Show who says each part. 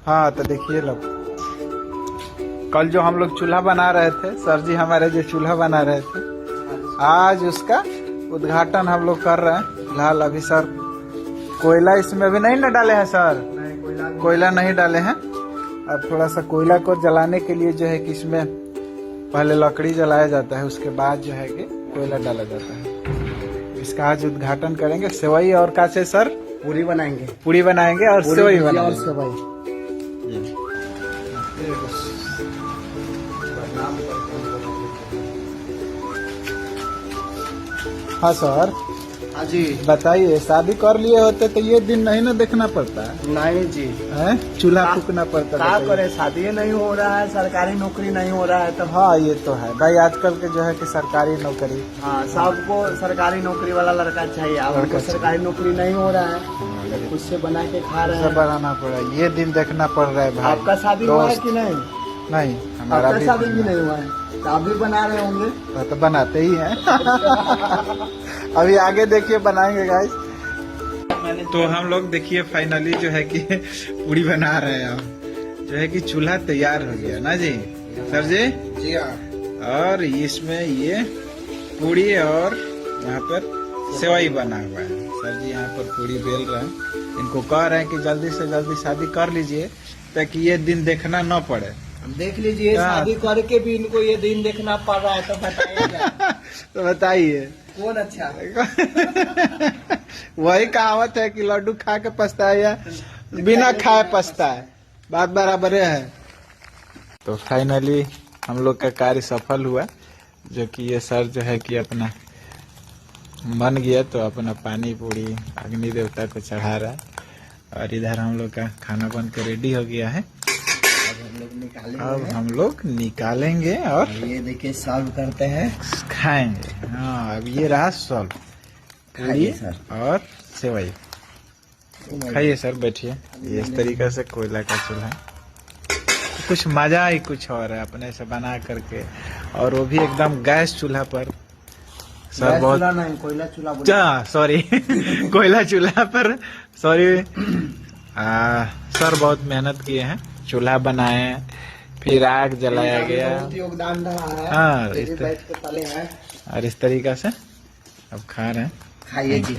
Speaker 1: हाँ तो देखिए लोग, कल जो हम लोग चूल्हा बना रहे थे, सर जी हमारे जो चूल्हा बना रहे थे, आज उसका उद्घाटन हम लोग कर रहे हैं। फिलहाल अभी सर कोयला इसमें अभी नहीं न डाले हैं सर, कोयला नहीं डाले हैं। अब थोड़ा सा कोयला को जलाने के लिए जो है कि इसमें पहले लकड़ी जलाया जाता है, उसके बाद जो है कि कोयला डाला जाता है। इसका आज उद्घाटन करेंगे। सेवई और का से सर
Speaker 2: पूरी बनाएंगे,
Speaker 1: पूरी बनाएंगे और सेवई बनाएंगे
Speaker 2: और सेवई।
Speaker 1: हाँ सर,
Speaker 2: हाँ जी
Speaker 1: बताइए, शादी कर लिए होते तो ये दिन नहीं ना देखना पड़ता है?
Speaker 2: नहीं जी,
Speaker 1: चूल्हा फूकना पड़ता
Speaker 2: क्या
Speaker 1: है।
Speaker 2: करे, शादी नहीं हो रहा है, सरकारी नौकरी नहीं हो रहा है तब।
Speaker 1: हाँ ये तो है भाई, आजकल के जो है कि सरकारी नौकरी,
Speaker 2: हाँ सबको सरकारी नौकरी वाला लड़का चाहिए। अब
Speaker 1: लड़का
Speaker 2: उनको
Speaker 1: चाहिए।
Speaker 2: सरकारी नौकरी नहीं हो रहा है, खुद से बना के खा रहे
Speaker 1: सब
Speaker 2: हैं।
Speaker 1: बनाना पड़ा, ये दिन देखना पड़ रहा है भाई।
Speaker 2: आपका शादी हुआ है कि नहीं?
Speaker 1: नहीं, हमारा
Speaker 2: आपका
Speaker 1: भी
Speaker 2: शादी भी नहीं हुआ है, तो आप भी बना रहे होंगे।
Speaker 1: तो बनाते ही हैं। अभी आगे देखिए बनाएंगे गाइस। तो हम लोग देखिए फाइनली जो है कि पूड़ी बना रहे हैं, अब जो है कि चूल्हा तैयार हो गया ना जी सर जी।
Speaker 2: जी हाँ।
Speaker 1: और इसमें ये पूड़ी और यहाँ पर सेवई बना हुआ है। सर जी यहाँ पर पूड़ी बेल रहे हैं, इनको कह रहे हैं कि जल्दी से जल्दी शादी कर लीजिए ताकि ये दिन देखना न पड़े।
Speaker 2: देख लीजिए, शादी करके भी इनको ये दिन देखना पड़ रहा है, तो बताइए।
Speaker 1: तो बताइए
Speaker 2: कौन अच्छा?
Speaker 1: वही कहावत है कि लड्डू खा के पछताए या बिना खाए पछताए, बात बराबर है। तो फाइनली हम लोग का कार्य सफल हुआ, जो कि ये सर जो है कि अपना बन गया, तो अपना पानी पूरी अग्नि देवता को चढ़ा रहा है। और इधर हम लोग का खाना बन के रेडी हो गया है। अब हम लोग निकालेंगे और
Speaker 2: ये देखिए सर्व करते हैं,
Speaker 1: खाएंगे। हाँ, अब ये रहा सॉल्व, पूरी और सेवई। खाइए सर, बैठिए। ये इस तरीके से कोयला का चूल्हा, कुछ मजा ही कुछ और है अपने से बना करके, और वो भी एकदम गैस चूल्हा पर। सर बहुत
Speaker 2: नहीं, कोयला चूल्हा,
Speaker 1: सॉरी कोयला चूल्हा पर, सॉरी। सर बहुत मेहनत किए हैं, चूल्हा बनाए हैं, फिर आग जलाया गया।
Speaker 2: बहुत योगदान रहा है।
Speaker 1: हाँ,
Speaker 2: बैठ के तले हैं
Speaker 1: और इस तरीका से अब खा रहे हैं।
Speaker 2: खाइए जी।